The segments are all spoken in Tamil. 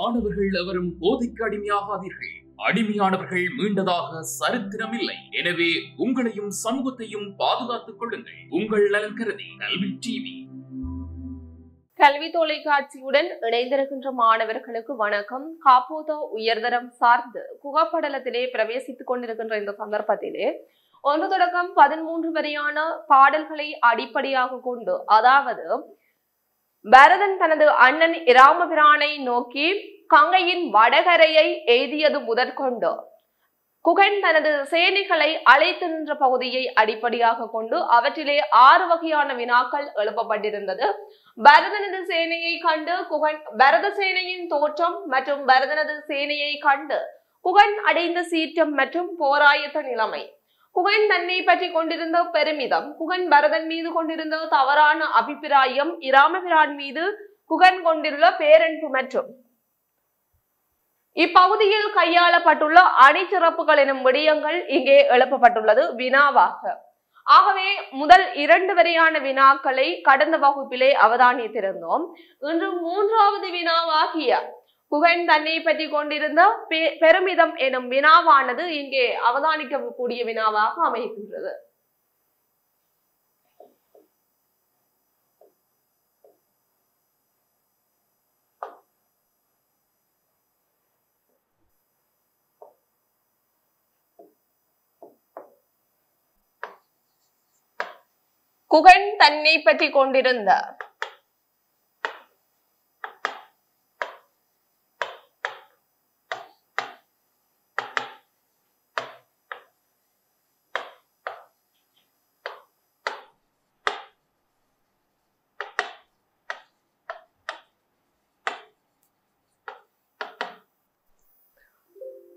மாணவர்கள் எவரும் போதைக்கு அடிமையாகாதீர்கள். அடிமையானவர்கள் மீண்டதாக சரித்திரமில்லை. எனவே உங்களையும் சமூகத்தையும் பாதுகாத்துக் கொள்ளுங்கள். உங்கள் நலன் கருதி கல்வி டிவி. கல்வி தொலைக்காட்சியுடன் இணைந்திருக்கின்ற மாணவர்களுக்கு வணக்கம். காப்போதோ உயர்தரம் சார்ந்து குகப்படலத்திலே பிரவேசித்துக் கொண்டிருக்கின்ற இந்த சந்தர்ப்பத்திலே 1 தொடக்கம் 13 வரையான பாடல்களை அடிப்படையாக கொண்டு, அதாவது பரதன் தனது அண்ணன் இராமபிரானை நோக்கி கங்கையின் வடகரையை எய்தியது முதற்கொண்டு குகன் தனது சேனைகளை அழைத்து நின்ற பகுதியை அடிப்படையாக கொண்டு அவற்றிலே 6 வகையான வினாக்கள் எழுப்பப்பட்டிருந்தது. பரதனது சேனையை கண்டு குகன், பரத சேனையின் தோற்றம் மற்றும் பரதனது சேனையை கண்டு குகன் அடைந்த சீற்றம் மற்றும் போராயத்த நிலைமை, குகன் தன்னை பற்றி கொண்டிருந்த பெருமிதம், குகன் பரதன் மீது கொண்டிருந்த தவறான அபிப்பிராயம், இராமபிரான் மீது குகன் கொண்டிருந்த பேரன்பு மற்றும் இப்பகுதியில் கையாளப்பட்டுள்ள அணிச்சிறப்புகள் எனும் விடயங்கள் இங்கே எழுப்பப்பட்டுள்ளது வினாவாக. ஆகவே முதல் 2 வரையான வினாக்களை கடந்த வகுப்பிலே அவதானித்திருந்தோம். இன்று 3வது வினாவாகிய குகன் தன்னை பற்றி கொண்டிருந்த பெருமிதம் எனும் வினாவானது இங்கே அவதானிக்கக்கூடிய வினாவாக அமைகின்றது. குகன் தன்னை பற்றி கொண்டிருந்த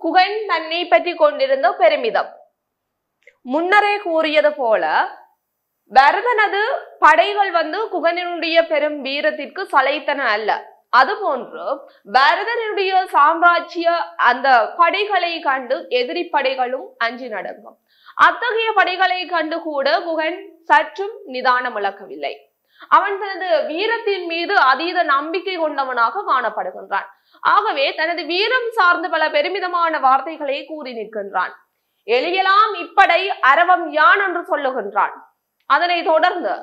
குகன் தன்னை பற்றி கொண்டிருந்த பெருமிதம். முன்னரே கூறியது போல பரதனது படைகள் குகனினுடைய பெரும் வீரத்திற்கு சளைத்தன அல்ல. அதுபோன்று பரதனுடைய சாம்ராஜ்ய அந்த படைகளை கண்டு எதிரி படைகளும் அஞ்சி நடக்கும். அத்தகைய படைகளை கண்டு கூட குகன் சற்றும் நிதானம் இழக்கவில்லை. அவன் தனது வீரத்தின் மீது அதீத நம்பிக்கை கொண்டவனாக காணப்படுகின்றான். ஆகவே தனது வீரம் சார்ந்த பல பெருமிதமான வார்த்தைகளை கூறி நிற்கின்றான். எளியலாம் இப்படை அரவம் யான் என்று சொல்லுகின்றான். அதனை தொடர்ந்து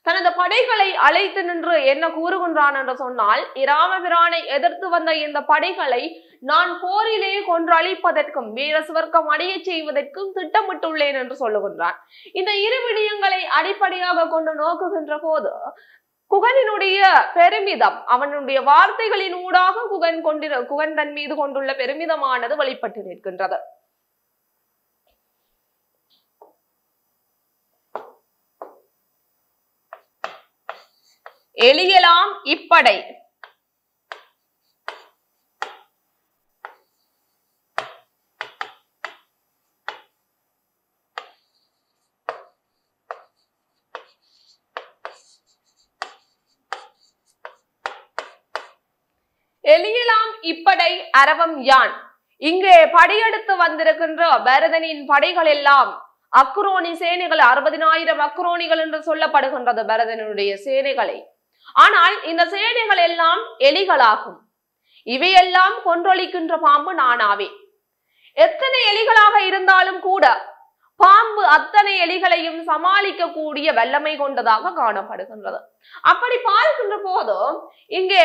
தனது படைகளை அழைத்து நின்று என்ன கூறுகின்றான் என்று சொன்னால், இராமபிரானை எதிர்த்து வந்த இந்த படைகளை நான் போரிலே கொன்று அழிப்பதற்கும் வீர சுவர்க்கம் அடைய செய்வதற்கும் திட்டமிட்டுள்ளேன் என்று சொல்லுகின்றான். இந்த 2 விடயங்களை அடிப்படையாக கொண்டு நோக்குகின்ற போது குகனினுடைய பெருமிதம், அவனுடைய வார்த்தைகளின் ஊடாக குகன் தன் மீது கொண்டுள்ள பெருமிதமானது வெளிப்பட்டு நிற்கின்றது. எளியலாம் இப்படை எளியலாம் இப்படை அரவம் யான். இங்கே படையெடுத்து வந்திருக்கின்ற பரதனின் படைகள் எல்லாம் அக்ரோனி சேனைகள், 60,000 அக்ரோனிகள் என்று சொல்லப்படுகின்றது பரதனுடைய சேனைகளை. ஆனால் இந்த சேனைகள் எல்லாம் எலிகளாகும். இவையெல்லாம் கொன்றொழிக்கின்ற பாம்பு நானாவே. எத்தனை எலிகளாக இருந்தாலும் கூட பாம்பு அத்தனை எலிகளையும் சமாளிக்க கூடிய வல்லமை கொண்டதாக காணப்படுகின்றது. அப்படி பார்க்கின்ற போது இங்கே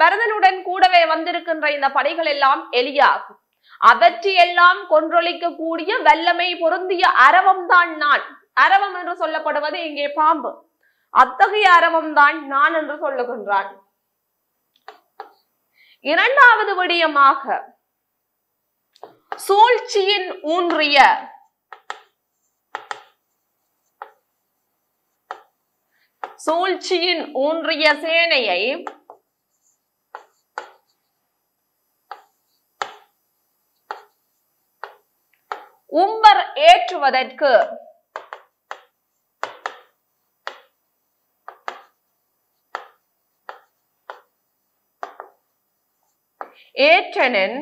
பரதனுடன் கூடவே வந்திருக்கின்ற இந்த படைகள் எல்லாம் எலியாகும். அவற்றையெல்லாம் கொன்றொழிக்க கூடிய வல்லமை பொருந்திய அரவம் தான் நான். அரவம் என்று சொல்லப்படுவது இங்கே பாம்பு. அத்தகைய அரவம் தான் நான் என்று சொல்லுகின்றான். 2வது விடயமாக சூழ்ச்சியின் ஊன்றிய சேனையை உம்பர் ஏற்றுவதற்கு ஏற்றனன்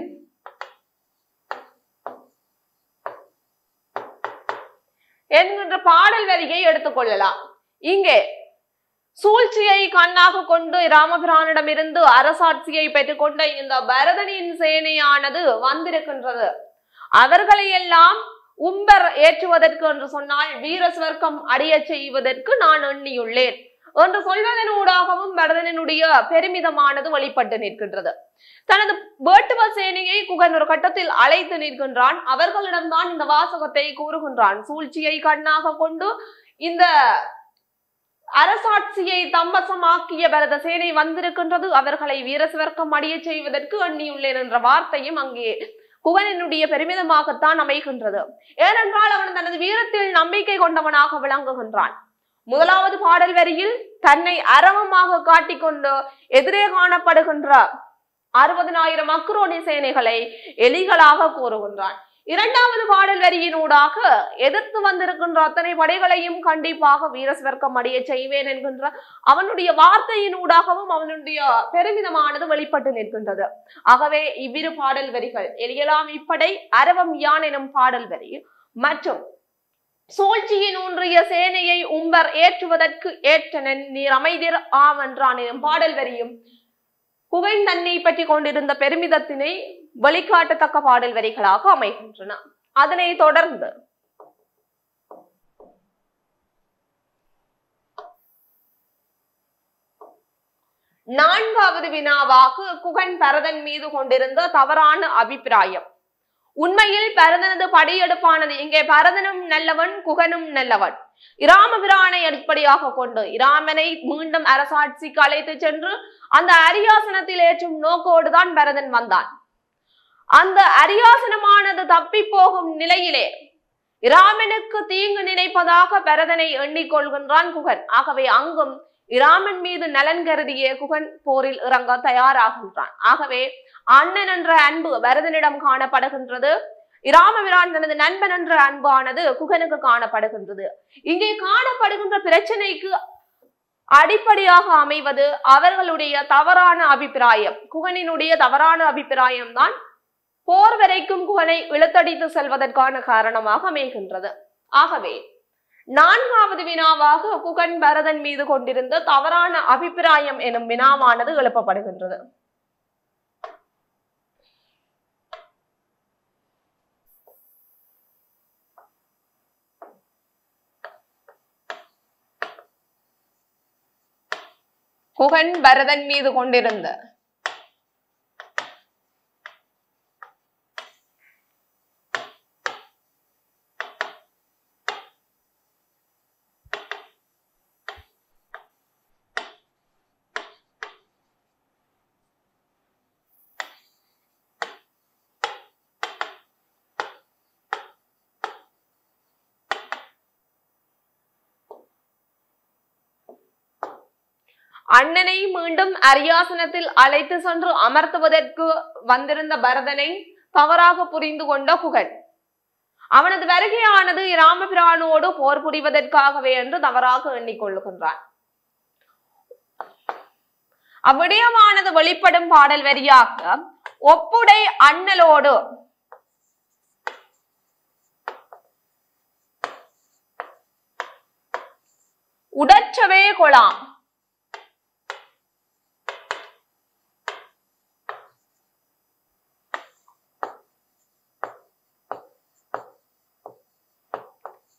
என்கின்ற பாடல் வரியை எடுத்துக்கொள்ளலாம். இங்கே சூழ்ச்சியை கண்ணாக கொண்டு இராமபிரானிடமிருந்து அரசாட்சியை பெற்றுக்கொண்ட இந்த பரதனின் சேனையானது வந்திருக்கின்றது. அவர்களை எல்லாம் உம்பர் ஏற்றுவதற்கு என்று சொன்னால் வீர சுவர்க்கம் அடைய செய்வதற்கு நான் எண்ணியுள்ளேன் என்று சொல்வதனூடாகவும் பரதனுடைய பெருமிதமானது வெளிப்பட்டு நிற்கின்றது. தனது வேட்டுவ சேனையை குகன் ஒரு கட்டத்தில் அழைத்து நிற்கின்றான். அவர்களிடம்தான் இந்த வாசகத்தை கூறுகின்றான். சூழ்ச்சியை கண்ணாக கொண்டு இந்த அரசாட்சியை தம்பசமாக்கிய பரத சேனை வந்திருக்கின்றது, அவர்களை வீரசுவர்க்கம் அடைய செய்வதற்கு எண்ணியுள்ளேன் என்ற வார்த்தையும் அங்கே குகனினுடைய பெருமிதமாகத்தான் அமைகின்றது. ஏனென்றால் அவன் தனது வீரத்தில் நம்பிக்கை கொண்டவனாக விளங்குகின்றான். முதலாவது பாடல் வரியில் தன்னை அரவமாக காட்டிக்கொண்டு எதிரே காணப்படுகின்ற 60,000 அக்ரோனி சேனைகளை எலிகளாக கூறுகின்றான். இரண்டாவது பாடல் வரியினூடாக எதிர்த்து வந்திருக்கின்ற அத்தனை படைகளையும் கண்டிப்பாக வீரசுவர்க்கம் அடைய செய்வேன் என்கின்ற அவனுடைய வார்த்தையினூடாகவும் அவனுடைய பெருமிதமானது வெளிப்பட்டு நிற்கின்றது. ஆகவே இவ்விரு பாடல் வரிகள் எலியலாம் இப்படை அரவம் யான் எனும் பாடல் வரி மற்றும் சூழ்ச்சியின் ஊன்றிய சேனையை உம்பர் ஏற்றுவதற்கு ஏற்றனன் நீர் அமைதிர் ஆவென்றான் எனும் பாடல் வரியும் குகன் தன்னை பற்றி கொண்டிருந்த பெருமிதத்தினை வெளிக்காட்டத்தக்க பாடல் வரிகளாக அமைகின்றன. அதனை தொடர்ந்து நான்காவது வினாவாக குகன் பரதன் மீது கொண்டிருந்த தவறான அபிப்பிராயம். உண்மையில் பரதனது படையெடுப்பானது இங்கே பரதனும் நல்லவன் குகனும் நல்லவன் இராமபிரானை அடிப்படையாக கொண்டு இராமனை மீண்டும் அரசாட்சிக்கு அழைத்து சென்று அந்த அரியாசனத்தில் ஏற்றும் நோக்கோடுதான் பரதன் வந்தான். அந்த அரியாசனமானது தப்பி போகும் நிலையிலே இராமனுக்கு தீங்கு நினைப்பதாக பரதனை எண்ணிக்கொள்கின்றான் குகன். ஆகவே அங்கும் இராமன் மீது நலன் கருதிய குகன் போரில் இறங்க தயாராகின்றான். ஆகவே அண்ணன் என்ற அன்பு பரதனிடம் காணப்படுகின்றது. இராமபிரான் தனது நண்பன் என்ற அன்பானது குகனுக்கு காணப்படுகின்றது. இங்கே காணப்படுகின்ற பிரச்சனைக்கு அடிப்படையாக அமைவது அவர்களுடைய தவறான அபிப்பிராயம். குகனினுடைய தவறான அபிப்பிராயம் தான் போர் வரைக்கும் குகனை இழுத்தடித்து செல்வதற்கான காரணமாக அமைகின்றது. ஆகவே நான்காவது வினாவாக குகன் பரதன் மீது கொண்டிருந்த தவறான அபிப்பிராயம் எனும் வினாவானது எழுப்பப்படுகின்றது. குகன் பரதன் மீது கொண்டிருந்த அண்ணனை மீண்டும் அரியாசனத்தில் அழைத்து சென்று அமர்த்துவதற்கு வந்திருந்த பரதனை தவறாக புரிந்து கொண்ட குகன் அவனது வருகையானது இராமபிரானோடு போர் புரிவதற்காகவே என்று தவறாக எண்ணிக்கொள்ளுகின்றான். அவ்விடயமானது வெளிப்படும் பாடல் வரியாக ஒப்புடை அண்ணலோடு உடற்றவே கொலாம்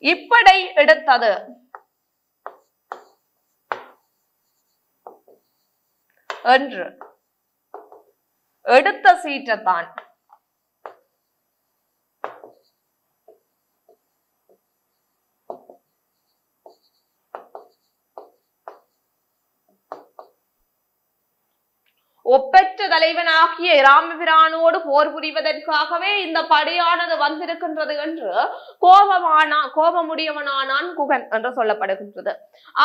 இப்படை எடுத்தது என்று எடுத்த சீற்றத்தான் ஒப்பற்ற தலைவனாகிய இராமபிரானோடு போர் புரிவதற்காகவே இந்த படையானது வந்திருக்கின்றது என்று கோபமுடையவனானான் குகன் என்று சொல்லப்படுகின்றது.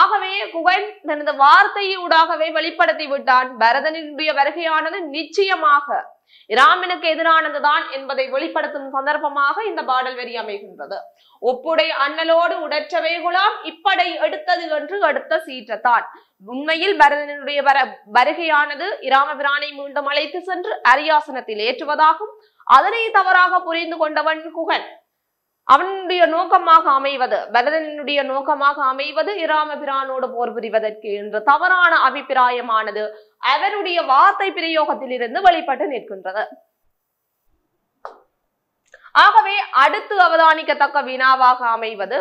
ஆகவே குகன் தனது வார்த்தையூடாகவே வெளிப்படுத்தி விட்டான். பரதனுடைய வருகையானது நிச்சயமாக இராமனுக்கு எதிரானதுதான் என்பதை வெளிப்படுத்தும் சந்தர்ப்பமாக இந்த பாடல் வரி அமைகின்றது. ஒப்புடை அண்ணலோடு உடற்றவே குலாம் இப்படை எடுத்தது என்று எடுத்த சீற்றத்தான். உண்மையில் பரதனுடைய வருகையானது இராமபிரானை மீண்டும் அழைத்து சென்று அரியாசனத்தில் ஏற்றுவதாகும். அதனை தவறாக புரிந்து கொண்டவன் குகன். அவனுடைய நோக்கமாக அமைவது, பரதனுடைய நோக்கமாக அமைவது இராமபிரானோடு போர் புரிவதற்கு என்ற தவறான அபிப்பிராயமானது அவருடைய வார்த்தை பிரயோகத்தில் இருந்து வெளிப்பட்டு நிற்கின்றது. ஆகவே அடுத்து அவதானிக்கத்தக்க வினாவாக அமைவது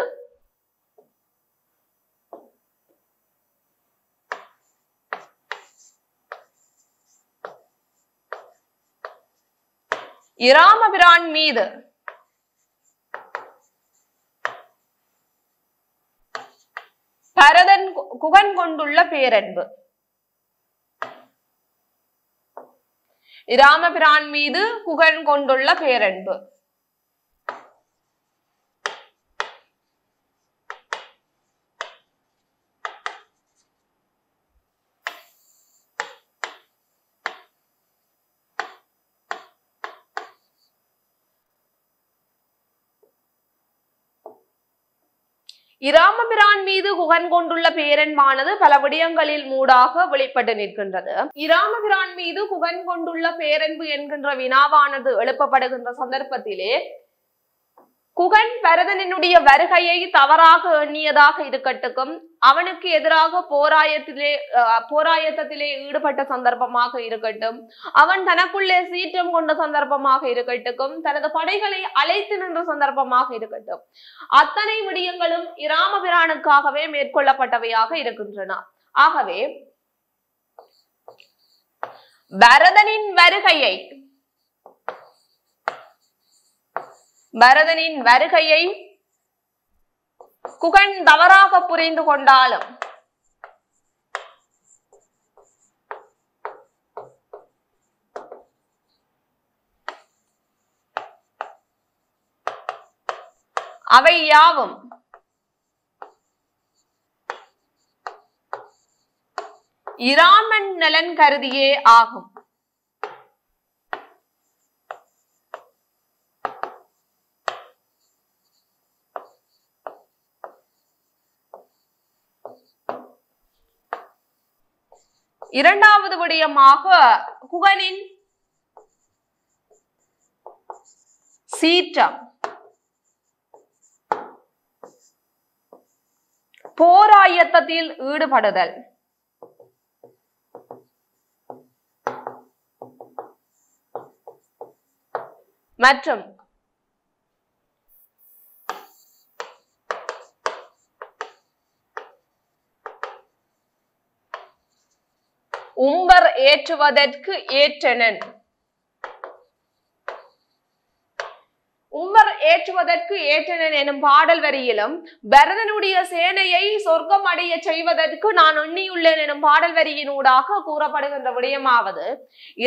இராமபிரான் மீது பரதன் குகன் கொண்டுள்ள பேரன்பு. இராமபிரான் மீது குகன் கொண்டுள்ள பேரன்பு. இராமபிரான் மீது குகன் கொண்டுள்ள பேரன்பானது பல விடயங்களில் மூடாக வெளிப்பட்டு நிற்கின்றது. இராமபிரான் மீது குகன் கொண்டுள்ள பேரன்பு என்கின்ற வினாவானது எழுப்பப்படுகின்ற சந்தர்ப்பத்திலே குகன் பரதனுடைய வருகையை தவறாக எண்ணியதாக இருக்கட்டும், அவனுக்கு எதிராக போராயத்திலே ஈடுபட்ட சந்தர்ப்பமாக இருக்கட்டும், அவன் தனக்குள்ளே சீற்றம் கொண்ட சந்தர்ப்பமாக இருக்கட்டும், தனது படைகளை அழைத்து நின்ற சந்தர்ப்பமாக இருக்கட்டும், அத்தனை விடயங்களும் இராமபிரானுக்காகவே மேற்கொள்ளப்பட்டவையாக இருக்கின்றன. ஆகவே பரதனின் வருகையை குகன் தவறாக புரிந்து கொண்டாலும் அவை யாவும் இராமன் நலன் கருதியே ஆகும். இரண்டாவது விடயமாக குகனின் சீற்றம், போராயத்தில் ஈடுபடுதல், மற்றும் உம்பர் ஏற்றுவதற்கு ஏற்றனன். உம்பர் ஏற்றுவதற்கு ஏற்றனன் எனும் பாடல் வரியிலும் பரதனுடைய சேனையை சொர்க்கம் அடைய செய்வதற்கு நான் எண்ணியுள்ளேன் எனும் பாடல் வரியினூடாக கூறப்படுகின்ற விடயமாவது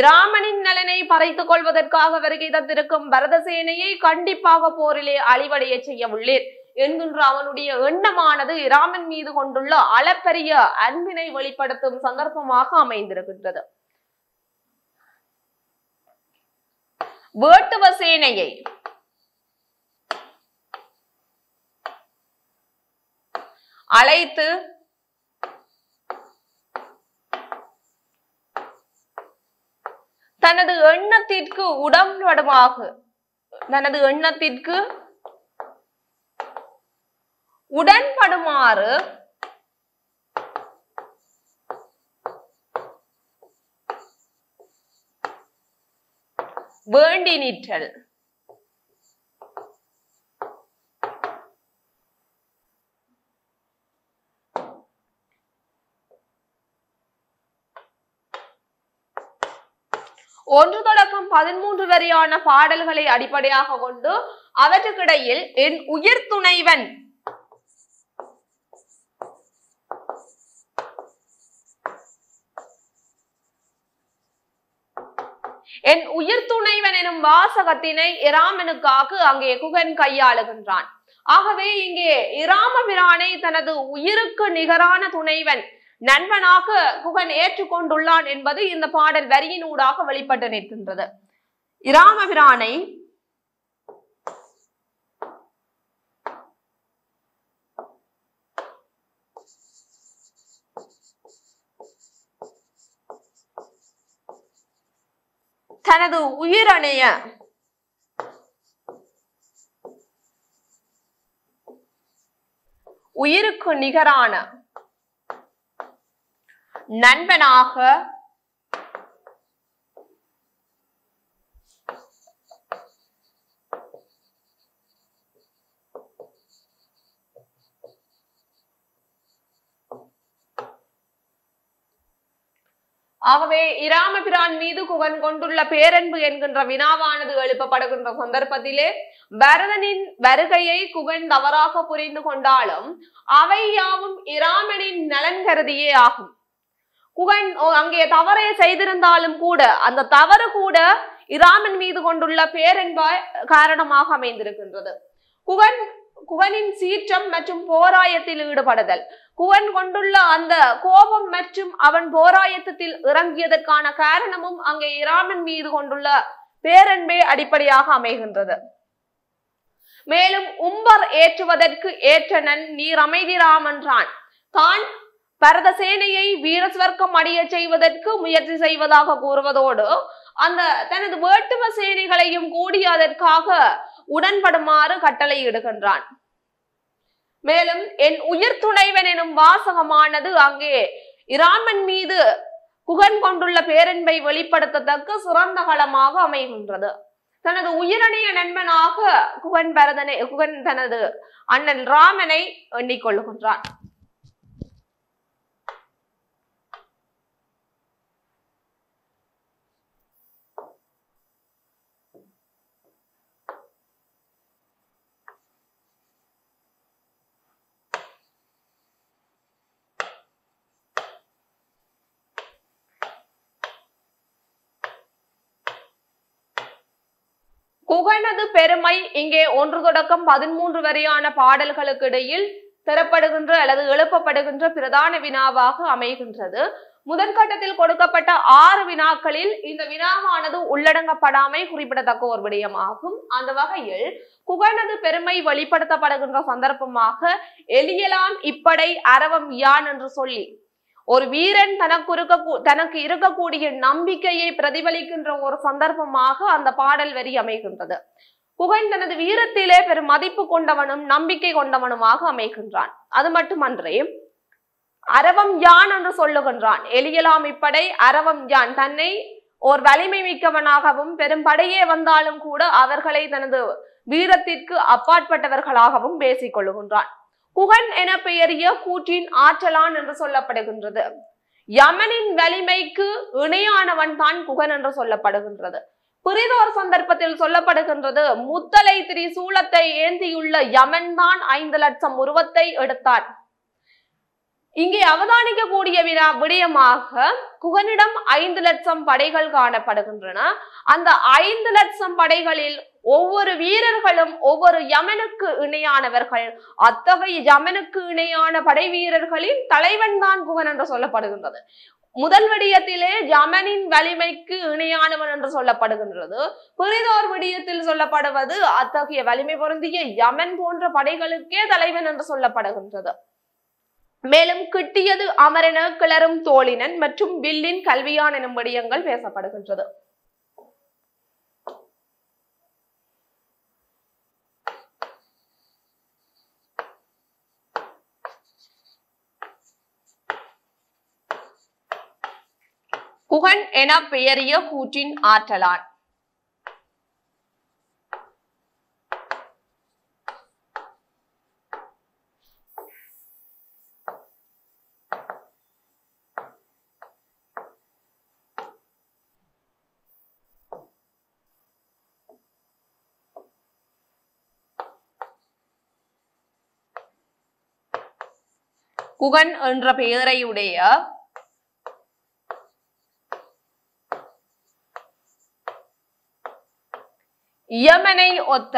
இராமனின் நலனை பறைத்துக் கொள்வதற்காக வருகை தந்திருக்கும் பரத சேனையை கண்டிப்பாக போரிலே அழிவடைய செய்ய உள்ளேன் என்கின்ற அவனுடைய எண்ணமானது இராமன் மீது கொண்டுள்ள அளப்பரிய அன்பினை வெளிப்படுத்தும் சந்தர்ப்பமாக அமைந்திருக்கின்றது. வேட்டுவ சேனையை அழைத்து தனது எண்ணத்திற்கு உடன்படுமாறு வேண்டி நிற்றல். ஒன்று தொடக்கம் 13 வரையான பாடல்களை அடிப்படையாக கொண்டு அவற்றுக்கிடையில் என் உயிர் துணைவன் எனும் வாசகத்தினை இராமனுக்காக அங்கே குகன் கையாளுகின்றான். ஆகவே இங்கே இராமபிரானை தனது உயிருக்கு நிகரான துணைவன் நண்பனாக குகன் ஏற்றுக்கொண்டுள்ளான் என்பது இந்த பாடல் வரியினூடாக வெளிப்பட்டு நிற்கின்றது. இராமபிரானை தனது உயிரணைய உயிருக்கு நிகரான நண்பனாக ஆகவே இராமபிரான் மீது குகன் கொண்டுள்ள பேரன்பு என்கின்ற வினாவானது எழுப்பப்படுகின்ற சந்தர்ப்பத்திலே பரதனின் வருகையை குகன் தவறாக புரிந்து கொண்டாலும் அவை யாவும் இராமனின் நலன் கருதியே ஆகும். குகன் அங்கே தவறை செய்திருந்தாலும் கூட அந்த தவறு கூட இராமன் மீது கொண்டுள்ள பேரன்ப காரணமாக அமைந்திருக்கின்றது. குகனின் சீற்றம் மற்றும் போராயத்தில் ஈடுபடுதல், குகன் கொண்டுள்ள அந்த கோபம் மற்றும் அவன் போராயத்தில் இறங்கியதற்கான காரணமும் அங்கே இராமன் மீது கொண்டுள்ள பேரன்பே அடிப்படையாக அமைகின்றது. மேலும் உம்பர் ஏற்றுவதற்கு ஏற்றனன் நீர் அமைதி ராமன்றான். தான் பரத சேனையை வீரஸ்வர்க்கம் அடைய செய்வதற்கு முயற்சி செய்வதாக கூறுவதோடு அந்த தனது வேட்டுவ சேனைகளையும் கூடி அதற்காக உடன்படுமாறு கட்டளையிடுகின்றான். மேலும் என் உயிர் துணைவன் எனும் வாசகமானது அங்கே இராமன் மீது குகன் கொண்டுள்ள பேரன்பை வெளிப்படுத்தத்தக்க சிறந்த களமாக அமைகின்றது. தனது உயிரணிய நண்பனாக குகன் தனது அண்ணன் ராமனை எண்ணிக்கொள்கின்றான். குகனது பெருமை இங்கே 1 தொடக்கம் 13 வரையான பாடல்களுக்கு இடையில் தரப்படுகின்ற அல்லது எழுப்பப்படுகின்ற பிரதான வினாவாக அமைகின்றது. முதற்கட்டத்தில் கொடுக்கப்பட்ட 6 வினாக்களில் இந்த வினாவானது உள்ளடங்கப்படாமை குறிப்பிடத்தக்க ஒரு விடயமாகும். அந்த வகையில் குகனது பெருமை வெளிப்படுத்தப்படுகின்ற சந்தர்ப்பமாக எலியலாம் இப்படை அரவம் யான் என்று சொல்லி ஒரு வீரன் தனக்கு இருக்கக்கூடிய நம்பிக்கையை பிரதிபலிக்கின்ற ஒரு சந்தர்ப்பமாக அந்த பாடல் வரி அமைகின்றது. குகன் தனது வீரத்திலே பெரும் மதிப்பு கொண்டவனும் நம்பிக்கை கொண்டவனுமாக அமைகின்றான். அது மட்டுமன்றே அரவம் யான் என்று சொல்லுகின்றான். எலியலாம் இப்படை அரவம் யான், தன்னை ஒரு வலிமை மிக்கவனாகவும் பெரும் படையே வந்தாலும் கூட அவர்களை தனது வீரத்திற்கு அப்பாற்பட்டவர்களாகவும் பேசிக் கொள்ளுகின்றான். குகன் என பெயரிய கூற்றின் ஆற்றலான் என்று சொல்லப்படுகின்றது. யமனின் வலிமைக்கு இணையானவன் தான் குகன் என்று சொல்லப்படுகின்றது. புரிதோர் சந்தர்ப்பத்தில் சொல்லப்படுகின்றது, முத்தலை திரிசூலத்தை ஏந்தியுள்ள யமன் தான் 5 லட்சம் உருவத்தை எடுத்தான். இங்கே அவதானிக்க கூடிய விடயமாக குகனிடம் 5 லட்சம் படைகள் காணப்படுகின்றன. அந்த 5 லட்சம் படைகளில் ஒவ்வொரு வீரர்களும் ஒவ்வொரு யமனுக்கு இணையானவர்கள். அத்தகைய யமனுக்கு இணையான படை வீரர்களின் தலைவன் தான் குகன் என்று சொல்லப்படுகின்றது. முதல் விடயத்திலே யமனின் வலிமைக்கு இணையானவன் என்று சொல்லப்படுகின்றது. புரிதோர் விடயத்தில் சொல்லப்படுவது அத்தகைய வலிமை பொருந்திய யமன் போன்ற படைகளுக்கே தலைவன் என்று சொல்லப்படுகின்றது. மேலும் கிட்டியது அமரென கிளறும் தோழினன் மற்றும் வில்லின் கல்வியான் எனும் விடயங்கள் பேசப்படுகின்றது. குகன் என பெயரிய கூற்றின் ஆற்றலான். குகன் என்ற பெயரையுடைய யமனை ஒத்த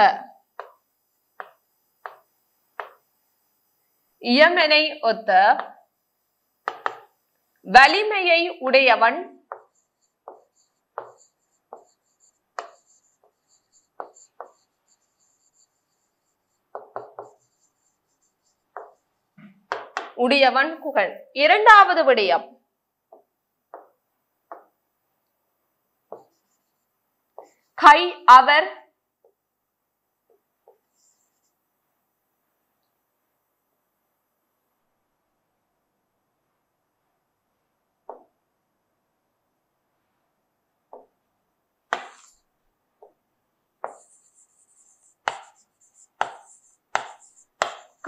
வலிமையை உடையவன் குகன். இரண்டாவது விடயம், கை அவர்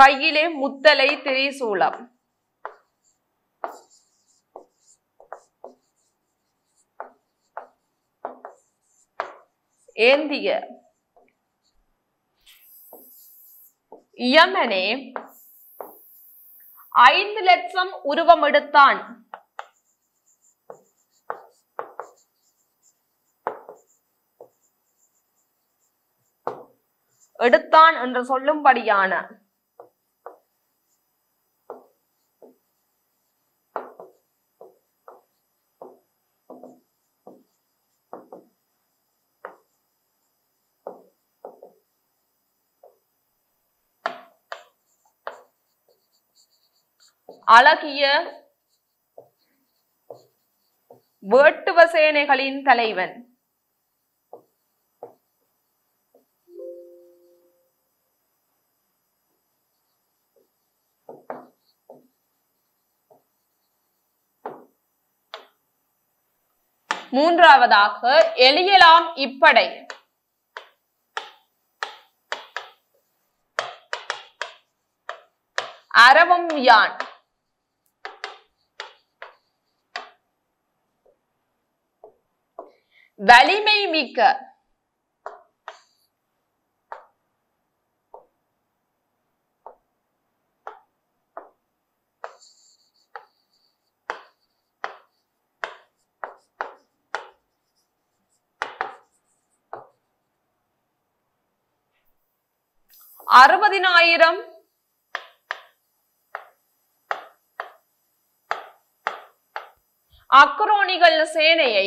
கையிலே முத்தலை திரிசூலம். ஏந்திய யமனே 5 லட்சம் உருவம் எடுத்தான். எடுத்தான் என்று சொல்லும்படியான அழகிய வேட்டுவ சேனைகளின் தலைவன். மூன்றாவதாக எளியலாம் இப்படை. அரவம் யான். வலிமை மிக்க. அறுபதினாயிரம் அக்ரோனிகள் சேனையை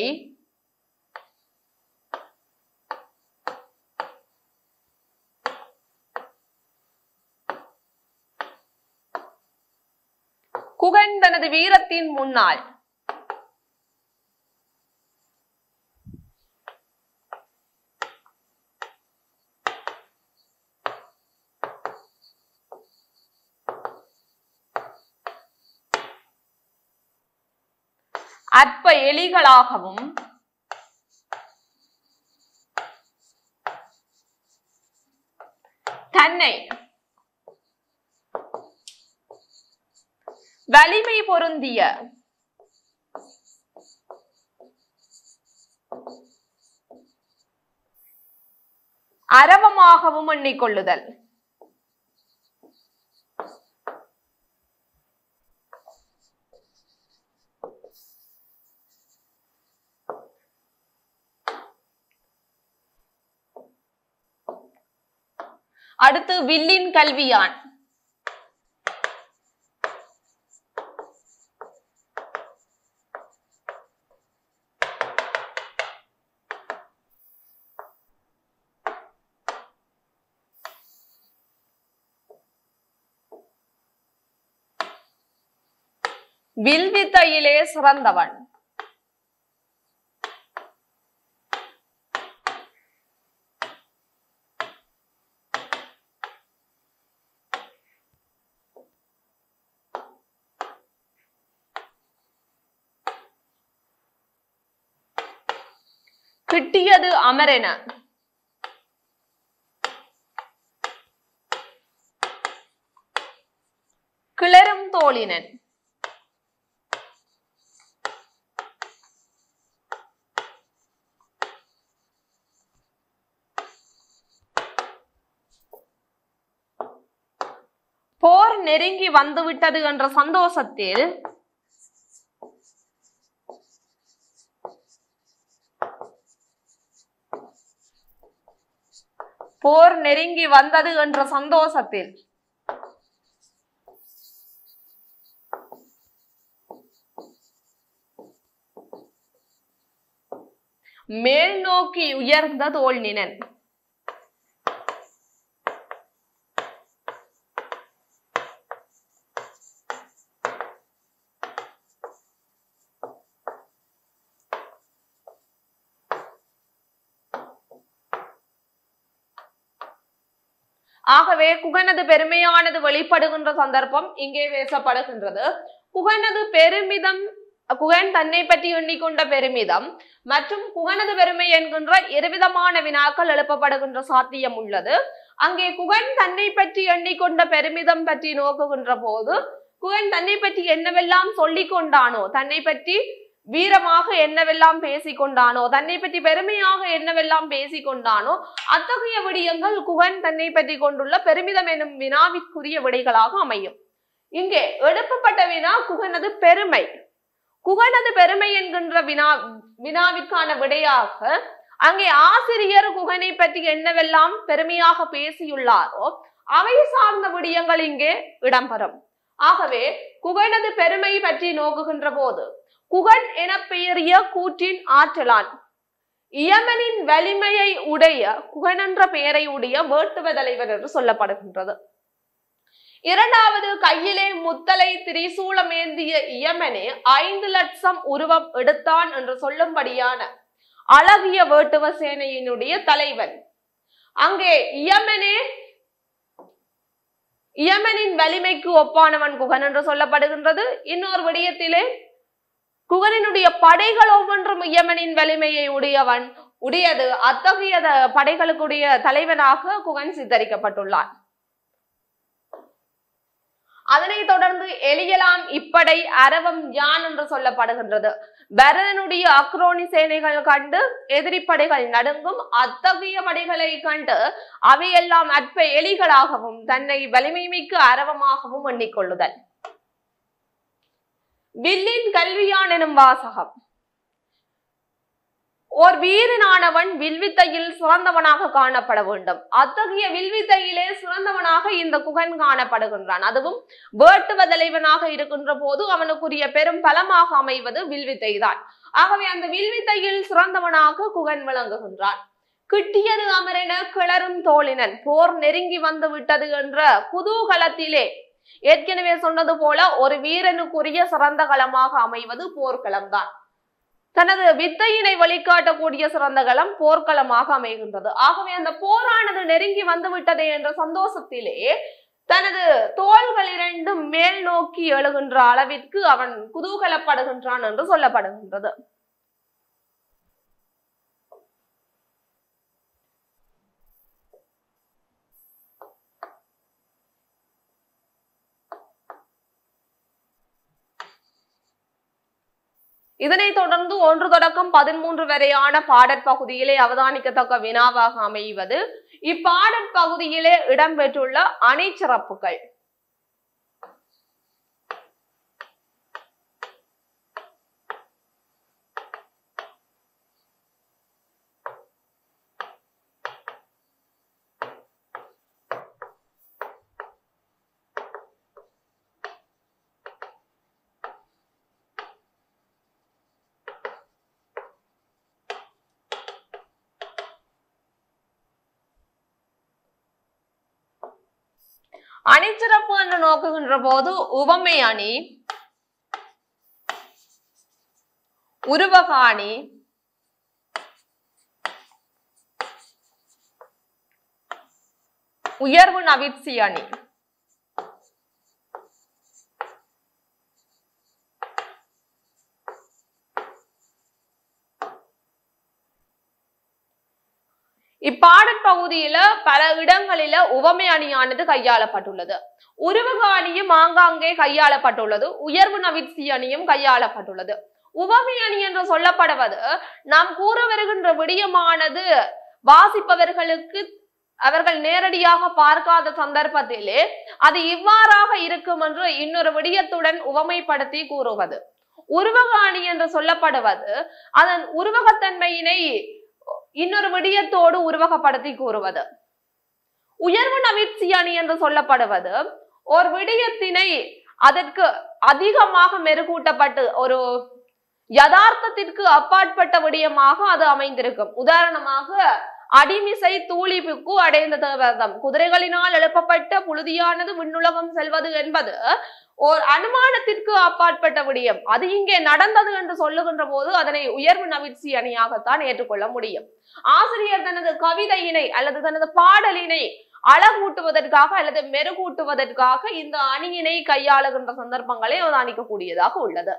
குகன் தனது வீரத்தின் முன்னால் அற்ப எலிகளாகவும் தன்னை வலிமை பொருந்திய அரவமாகவும் எண்ணிக்கொள்ளுதல். அடுத்து வில்லின் கல்வியான். வில்வித்தையிலே சிறந்தவன். கிட்டியது அமரென. கிளரும் தோழினன். போர் நெருங்கி வந்துவிட்டது என்ற சந்தோஷத்தில் போர் நெருங்கி வந்தது என்ற சந்தோஷத்தில் மேல் நோக்கி உயர்ந்த தோள்நினன். ஆகவே குகனது பெருமையானது வெளிப்படுகின்ற சந்தர்ப்பம் இங்கே பேசப்படுகின்றது. குகனது பெருமிதம், குகன் தன்னை பற்றி எண்ணிக்கொண்ட பெருமிதம் மற்றும் குகனது பெருமை என்கின்ற இருவிதமான வினாக்கள் எழுப்பப்படுகின்ற சாத்தியம் உள்ளது. அங்கே குகன் தன்னை பற்றி எண்ணிக்கொண்ட பெருமிதம் பற்றி நோக்குகின்ற போது குகன் தன்னை பற்றி என்னவெல்லாம் சொல்லிக் கொண்டானோ, தன்னை பற்றி வீரமாக என்னவெல்லாம் பேசிக்கொண்டானோ, தன்னை பற்றி பெருமையாக என்னவெல்லாம் பேசிக்கொண்டானோ அத்தகைய விடயங்கள் குகன் தன்னை பற்றி கொண்டுள்ள பெருமிதம் எனும் வினாவிற்குரிய விடைகளாக அமையும். இங்கே எழுப்பப்பட்ட வினா குகனது பெருமை. குகனது பெருமை என்கின்ற வினாவிற்கான விடையாக அங்கே ஆசிரியர் குகனை பற்றி என்னவெல்லாம் பெருமையாக பேசியுள்ளாரோ அவை சார்ந்த விடயங்கள் இங்கே இடம்பெறும். ஆகவே குகனது பெருமை பற்றி நோக்குகின்ற போது குகன் என பெயரிய கூற்றின் ஆற்றலான் இயமனின் வலிமையை உடைய குகன் என்ற பெயரை உடைய வேட்டுவ தலைவர் என்று சொல்லப்படுகின்றது. இரண்டாவது, கையிலே முத்தலை திரிசூலம் ஏந்திய இயமனே 5 லட்சம் உருவம் எடுத்தான் என்று சொல்லும்படியான அழகிய வேட்டுவ சேனையினுடைய தலைவன். அங்கே இயமனின் வலிமைக்கு ஒப்பானவன் குகன் என்று சொல்லப்படுகின்றது. இன்னொரு விடயத்திலே குகனினுடைய படைகள் ஒவ்வொன்றும் இயமனின் வலிமையை உடையது. அத்தகைய படைகளுக்குடைய தலைவனாக குகன் சித்தரிக்கப்பட்டுள்ளான். அதனை தொடர்ந்து எலியலாம் இப்படை அரவம் யான் என்று சொல்லப்படுகின்றது. பரதனுடைய அக்ரோனி சேனைகள் கண்டு எதிரி படைகள் நடுங்கும். அத்தகைய படைகளை கண்டு அவையெல்லாம் அற்ப எலிகளாகவும் தன்னை வலிமை மிக்க அரவமாகவும் எண்ணிக்கொள்ளுதல். வில்லின் கல்வியான் எனும் வாசகம். ஓர் வீரனானவன் வில்வித்தையில் சிறந்தவனாக காணப்பட வேண்டும். அத்தகைய வில்வித்தையிலே சிறந்தவனாக இந்த குகன் காணப்படுகின்றான். அதுவும் வேட்டுவ தலைவனாக இருக்கின்ற போது அவனுக்குரிய பெரும் பலமாக அமைவது வில்வித்தை தான். ஆகவே அந்த வில்வித்தையில் சிறந்தவனாக குகன் விளங்குகின்றான். கிட்டியது அமரென கிளறும் தோழினன், போர் நெருங்கி வந்து விட்டது என்ற குதூகலத்திலே ஏற்கனவே சொன்னது போல ஒரு வீரனுக்குரிய சிறந்த களமாக அமைவது போர்க்களம்தான். தனது வித்தையினை வழிகாட்டக்கூடிய சிறந்த களம் போர்க்களமாக அமைகின்றது. ஆகவே அந்த போரானது நெருங்கி வந்து விட்டதே என்ற சந்தோஷத்திலே தனது தோள்கள் இரண்டும் மேல் நோக்கி எழுகின்ற அளவிற்கு அவன் குதூகலப்படுகின்றான் என்று சொல்லப்படுகின்றது. இதனை தொடர்ந்து 1 தொடக்கம் 13 வரையான பாடற்பகுதியிலே அவதானிக்கத்தக்க வினாவாக அமைவது இப்பாடற்பகுதியிலே இடம்பெற்றுள்ள அணிச்சிறப்புகள். அணிச்சிறப்பு என்று நோக்குகின்ற போது உவமை அணி, உருவக அணி, உயர்வு நவிற்சி அணி, இப்பாடற்பகுதியில பல இடங்களில உவமை அணியானது கையாளப்பட்டுள்ளது. உருவக அணியும் ஆங்காங்கே கையாளப்பட்டுள்ளது. உயர்வு நவிற்சி அணியும் கையாளப்பட்டுள்ளது. உவமை அணி என்று சொல்லப்படுவது நாம் கூற வருகின்ற விடயமானது வாசிப்பவர்களுக்கு அவர்கள் நேரடியாக பார்க்காத சந்தர்ப்பத்திலே அது இவ்வாறாக இருக்கும் என்று இன்னொரு விடயத்துடன் உவமைப்படுத்தி கூறுவது. உருவக அணி என்று சொல்லப்படுவது அதன் உருவகத்தன்மையினை இன்னொரு விடயத்தோடு உருவகப்படுத்தி கூறுவது. உயர்வு நவிற்சி அணி என்று சொல்லப்படுவது ஒரு விடயத்தினை அதற்கு அதிகமாக மெருகூட்டப்பட்டு ஒரு யதார்த்தத்திற்கு அப்பாற்பட்ட விடயமாக அது அமைந்திருக்கும். உதாரணமாக அடிமிசை தூளிப்புக்கு அடைந்த தேவதம், குதிரைகளினால் எழுப்பப்பட்ட புழுதியானது விண்ணுலகம் செல்வது என்பது ஓர் அனுமானத்திற்கு அப்பாற்பட்ட விடயம். அது இங்கே நடந்தது என்று சொல்லுகின்ற போது அதனை உயர்வு நவிற்சி அணியாகத்தான் ஏற்றுக்கொள்ள முடியும். ஆசிரியர் தனது கவிதையினை அல்லது தனது பாடலினை அழகூட்டுவதற்காக அல்லது மெருகூட்டுவதற்காக இந்த அணியினை கையாளுகின்ற சந்தர்ப்பங்களை அவதானிக்கக்கூடியதாக உள்ளது.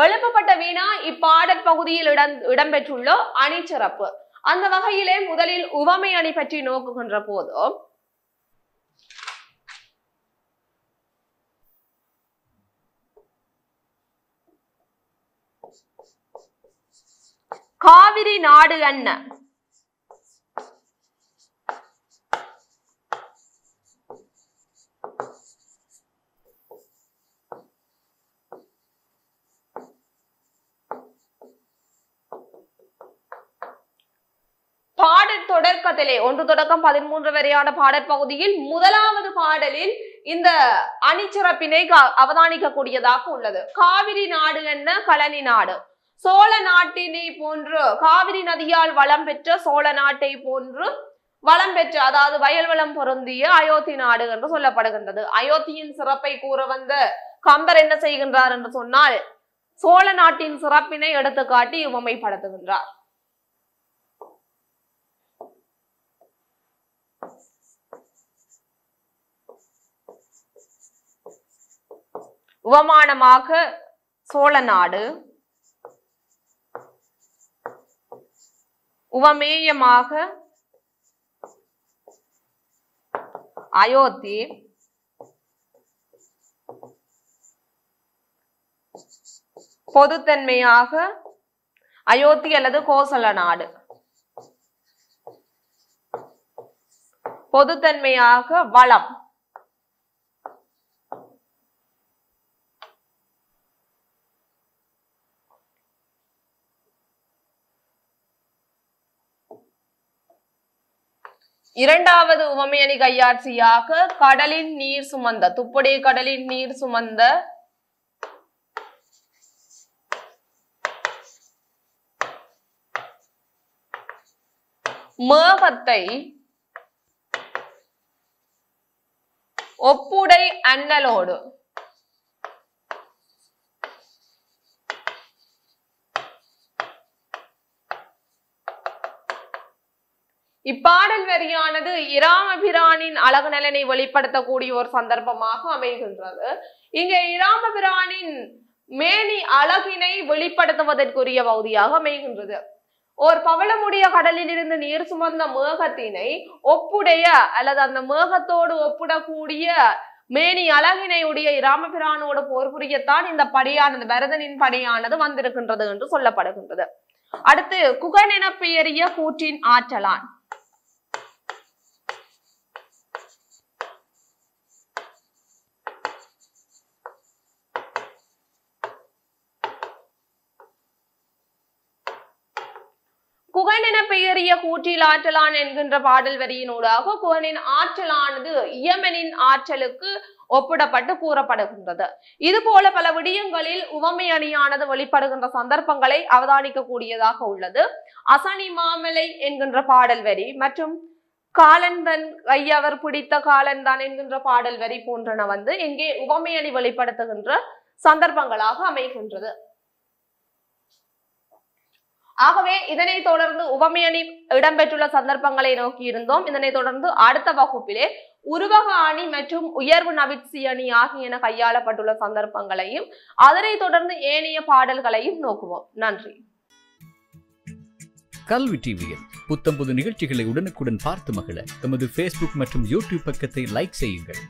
எழுப்பப்பட்ட வினா இப்பாடற் பகுதியில் இடம்பெற்றுள்ள அணிச்சிறப்பு. அந்த வகையிலே முதலில் உவமை அணி பற்றி நோக்குகின்ற போது காவிரி நாடு என்ன? பாடல் தொடக்கத்திலே 1 தொடக்கம் 13 வரையான பாடற் பகுதியில் முதலாவது பாடலில் இந்த அணிச்சிறப்பினை அவதானிக்கக்கூடியதாக உள்ளது. காவிரி நாடு என்ன? கழனி நாடு. சோழ நாட்டினை போன்று காவிரி நதியால் வளம் பெற்ற சோழ நாட்டை போன்று வளம் பெற்ற, அதாவது வயல் வளம் பொருந்திய அயோத்தி நாடு என்று சொல்லப்படுகின்றது. அயோத்தியின் சிறப்பை கூற வந்த கம்பர் என்ன செய்கின்றார் என்று சொன்னால் சோழ நாட்டின் சிறப்பினை எடுத்துக்காட்டி உவமைப்படுத்துகின்றார். உவமானமாக சோழ நாடு, உவமேயமாக அயோத்தி, பொதுத்தன்மையாக அயோத்தி அல்லது கோசல நாடு, பொதுத்தன்மையாக வளம், இரண்டாவது உவமையணி கையாட்சியாக கடலின் நீர் சுமந்த, துப்புடைய கடலின் நீர் சுமந்த மேகத்தை ஒப்புடை அண்ணலோடு. இப்பாடல் வரியானது இராமபிரானின் அழகு நலனை வெளிப்படுத்தக்கூடிய ஒரு சந்தர்ப்பமாக அமைகின்றது. இங்க இராமபிரானின் மேனி அழகினை வெளிப்படுத்துவதற்குரிய பகுதியாக அமைகின்றது. ஒரு பவளமுடைய கடலில் இருந்து நீர் சுமந்த மேகத்தினை ஒப்புடைய அல்லது அந்த மேகத்தோடு ஒப்பிடக்கூடிய மேனி அழகினை உடைய இராமபிரானோடு போர் புரியத்தான் இந்த படையானது, பரதனின் படையானது வந்திருக்கின்றது என்று சொல்லப்படுகின்றது. அடுத்து குகன் என பெயரிய கூற்றின் ஆற்றலான். குகன் என பெயரிய கூற்றில் ஆற்றலான் என்கின்ற பாடல் வரியினூடாக குகனின் ஆற்றலானது இயமனின் ஆற்றலுக்கு ஒப்பிடப்பட்டு கூறப்படுகின்றது. இது போல பல விடயங்களில் உவமை அணியானது வெளிப்படுகின்ற சந்தர்ப்பங்களை அவதானிக்க கூடியதாக உள்ளது. அசனி மாமலை என்கின்ற பாடல் வரி மற்றும் காலன்தன் கையவர் பிடித்த காலன்தான் என்கின்ற பாடல் வரி போன்றன இங்கே உவமை அணி வெளிப்படுத்துகின்ற சந்தர்ப்பங்களாக அமைகின்றது. ஆகவே இதனை தொடர்ந்து உவமை அணி இடம்பெற்றுள்ள சந்தர்ப்பங்களை நோக்கி இருந்தோம். இதனை தொடர்ந்து அடுத்த வகுப்பிலே உருவக அணி மற்றும் உயர்வு நவிற்சி அணி ஆகியன கையாளப்பட்டுள்ள சந்தர்ப்பங்களையும் அதனை தொடர்ந்து ஏனைய பாடல்களையும் நோக்குவோம். நன்றி. கல்வி டிவியில் புத்தம்புது நிகழ்ச்சிகளை உடனுக்குடன் பார்த்து மகிழ எமது Facebook மற்றும் YouTube பக்கத்தை லைக் செய்யுங்கள்.